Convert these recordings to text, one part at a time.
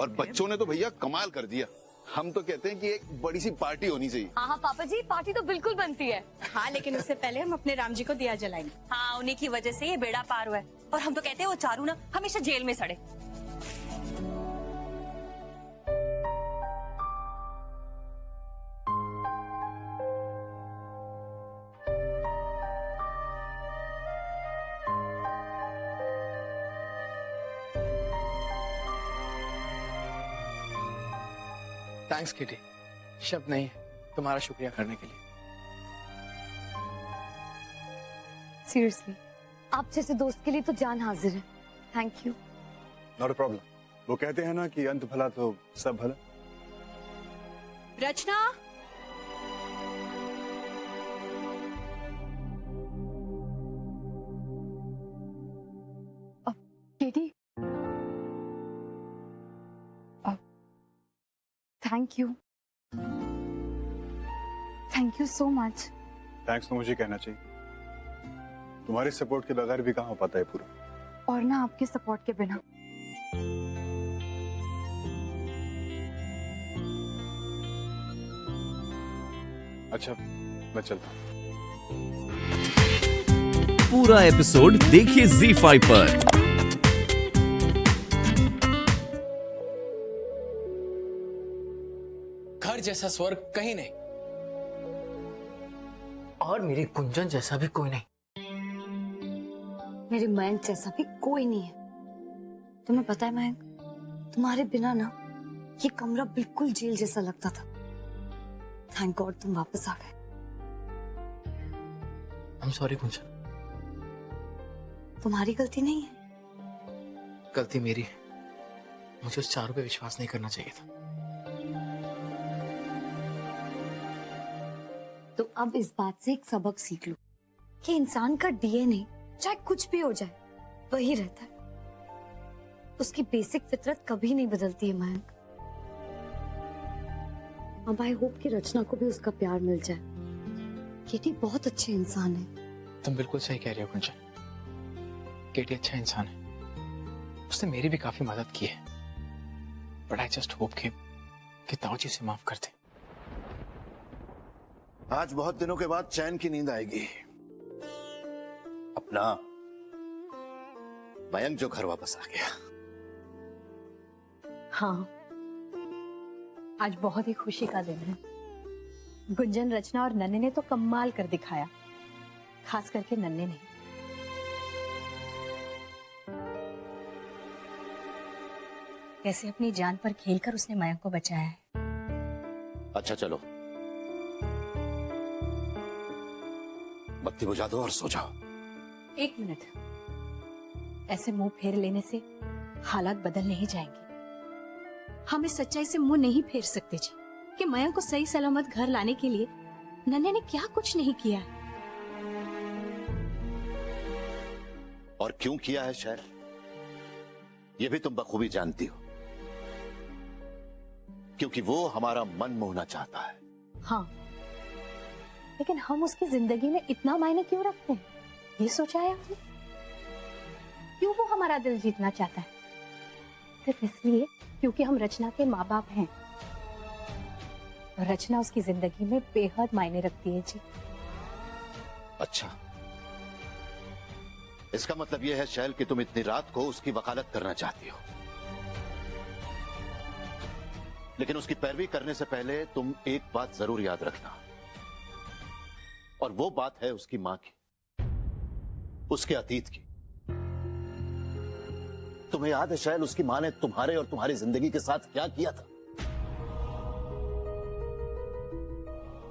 और बच्चों ने तो भैया कमाल कर दिया। हम तो कहते हैं कि एक बड़ी सी पार्टी होनी चाहिए। हाँ पापा जी, पार्टी तो बिल्कुल बनती है। हाँ, लेकिन उससे पहले हम अपने राम जी को दिया जलाएंगे। हाँ, उन्हीं की वजह से ये बेड़ा पार हुआ है। और हम तो कहते हैं वो चारू ना हमेशा जेल में सड़े। थैंक्स किटी, शब्द नहीं है तुम्हारा शुक्रिया करने के लिए। सीरियसली, आप जैसे दोस्त के लिए तो जान हाजिर है। Thank you. Not a problem. वो कहते हैं ना कि अंत भला तो सब भला। Rachna, Katie, thank you so much. Thanks तो मुझे कहना चाहिए, तुम्हारे सपोर्ट के बगैर भी कहाँ हो पाता है पूरा। और ना आपके सपोर्ट के बिना। अच्छा, मैं चलता हूँ। पूरा एपिसोड देखिए ZEE5 पर। घर जैसा स्वर्ग कहीं नहीं, और मेरी गुंजन जैसा भी कोई नहीं। मेरे मयंक जैसा भी कोई नहीं है। तुम्हें पता है मयंक, तुम्हारे बिना ना ये कमरा बिल्कुल जेल जैसा लगता था। थैंक गॉड तुम वापस आ गए। आई एम सॉरी गुंजन, तुम्हारी गलती नहीं है। गलती मेरी है। मुझे उस चारू पे विश्वास नहीं करना चाहिए था। तो अब इस बात से एक सबक सीख लो कि इंसान का डीएनए चाहे कुछ भी हो जाए वही रहता है। उसकी बेसिक फितरत कभी नहीं बदलती है मयंक। अब आई होप कि रचना को भी उसका प्यार मिल जाए। केटी बहुत अच्छे इंसान है। तुम बिल्कुल सही कह रही हो गुंजन, केटी अच्छा इंसान है। उसने मेरी भी काफी मदद की है। बट आई जस्ट होप कि ताऊ जी से माफ कर दे। आज बहुत दिनों के बाद चैन की नींद आएगी। अपना मयंक जो घर वापस आ गया। हाँ, आज बहुत ही खुशी का दिन है। गुंजन, रचना और नन्हे ने तो कमाल कर दिखाया, खास करके नन्हे ने। कैसे अपनी जान पर खेलकर उसने मयंक को बचाया है। अच्छा चलो, बत्ती बुझा दो और सो जाओ। एक मिनट, ऐसे मुंह फेर लेने से हालात बदल नहीं जाएंगे। हम इस सच्चाई से मुंह नहीं फेर सकते जी कि मयंक को सही सलामत घर लाने के लिए नन्हे ने क्या कुछ नहीं किया है। और क्यों किया है शहर, ये भी तुम बखूबी जानती हो। क्योंकि वो हमारा मन मोहना चाहता है। हाँ, लेकिन हम उसकी जिंदगी में इतना मायने क्यों रखते हैं, ये सोचा है आपने? क्यों वो हमारा दिल जीतना चाहता है? सिर्फ इसलिए क्योंकि हम रचना के माँ बाप हैं। और रचना उसकी जिंदगी में बेहद मायने रखती है जी। अच्छा, इसका मतलब यह है शैल कि तुम इतनी रात को उसकी वकालत करना चाहती हो। लेकिन उसकी पैरवी करने से पहले तुम एक बात जरूर याद रखना, और वो बात है उसकी मां की, उसके अतीत की। तुम्हें याद है शैल, उसकी मां ने तुम्हारे और तुम्हारी जिंदगी के साथ क्या किया था?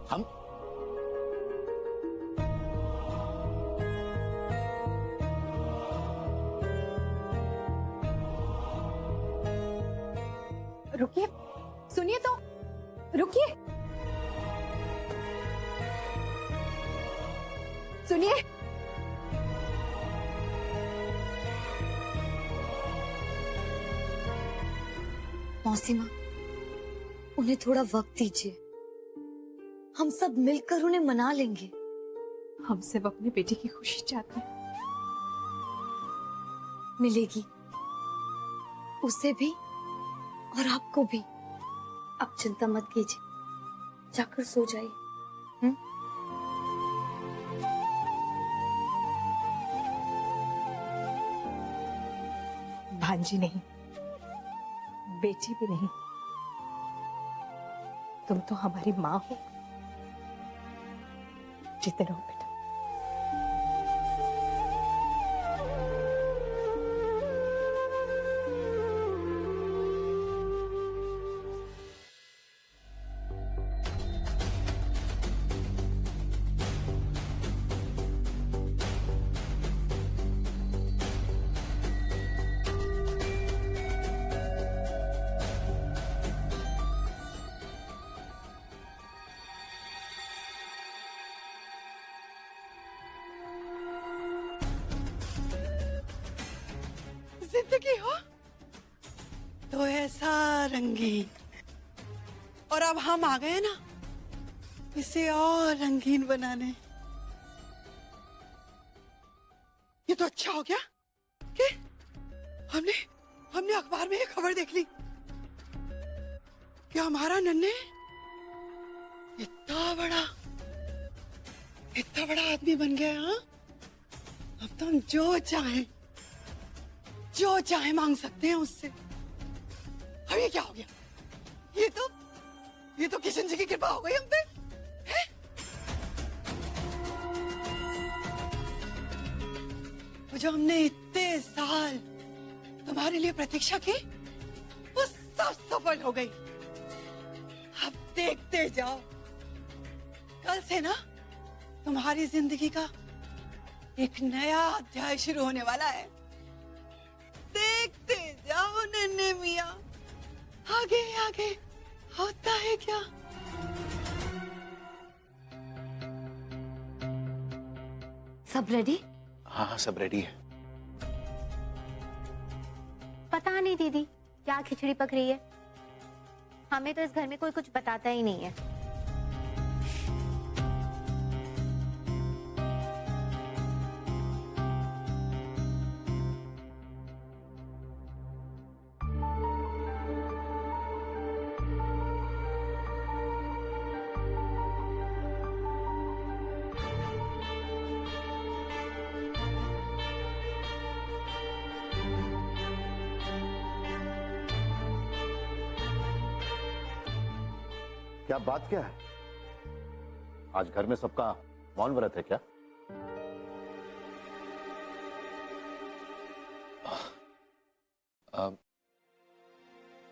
हम रुकिए, सुनिए तो, रुकिए, सुनिए। मौसी माँ, उन्हें थोड़ा वक्त दीजिए। हम सब मिलकर उन्हें मना लेंगे। हम सिर्फ अपने बेटे की खुशी चाहते हैं। मिलेगी उसे भी और आपको भी। आप चिंता मत कीजिए, जाकर सो जाइए। भांजी नहीं, बेटी भी नहीं, तुम तो हमारी माँ हो। जीते रहो बेटा। जिंदगी हो तो ऐसा रंगीन, और अब हम आ गए ना इसे और रंगीन बनाने। ये तो अच्छा हो गया कि हमने अखबार में ये खबर देख ली कि हमारा नन्हे इतना बड़ा आदमी बन गया। हाँ, अब तो हम जो चाहे मांग सकते हैं उससे। अब ये क्या हो गया? ये तो किशन जी की कृपा हो गई हम पे। हैं? वो जो हमने इतने साल तुम्हारे लिए प्रतीक्षा की, वो सब सफल हो गई। अब देखते जाओ, कल से ना तुम्हारी जिंदगी का एक नया अध्याय शुरू होने वाला है। देखते जाओ नन्हे मियां, आगे आगे होता है क्या। सब रेडी? हाँ हाँ, सब रेडी है। पता नहीं दीदी क्या खिचड़ी पक रही है, हमें तो इस घर में कोई कुछ बताता ही नहीं है। क्या बात क्या है? आज घर में सबका मौन व्रत है क्या?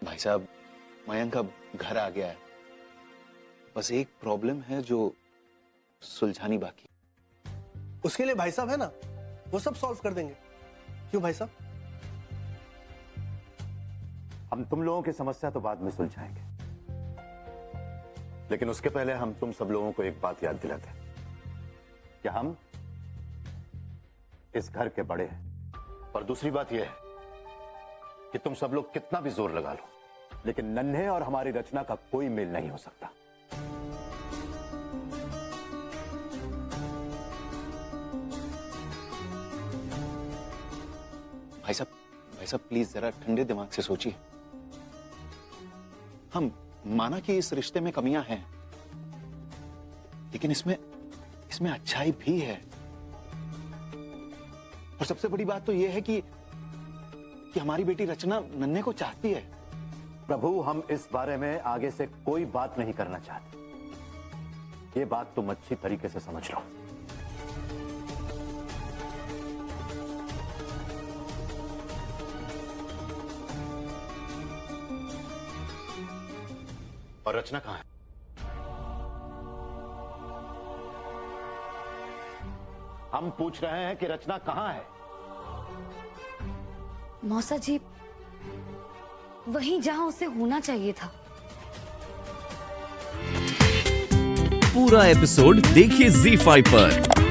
भाई साहब, मयंक अब घर आ गया है। बस एक प्रॉब्लम है जो सुलझानी बाकी। उसके लिए भाई साहब है ना, वो सब सॉल्व कर देंगे। क्यों भाई साहब? हम तुम लोगों की समस्या तो बाद में सुलझाएंगे, लेकिन उसके पहले हम तुम सब लोगों को एक बात याद दिलाते हैं कि हम इस घर के बड़े हैं। और दूसरी बात यह है कि तुम सब लोग कितना भी जोर लगा लो, लेकिन नन्हे और हमारी रचना का कोई मेल नहीं हो सकता। भाई साहब प्लीज जरा ठंडे दिमाग से सोचिए। हम माना कि इस रिश्ते में कमियां हैं, लेकिन इसमें अच्छाई भी है। और सबसे बड़ी बात तो यह है कि हमारी बेटी रचना नन्हे को चाहती है। प्रभु, हम इस बारे में आगे से कोई बात नहीं करना चाहते। ये बात तुम अच्छी तरीके से समझ लो। और रचना कहां है? हम पूछ रहे हैं कि रचना कहां है? मौसा जी, वहीं जहां उसे होना चाहिए था। पूरा एपिसोड देखिए ZEE5 पर।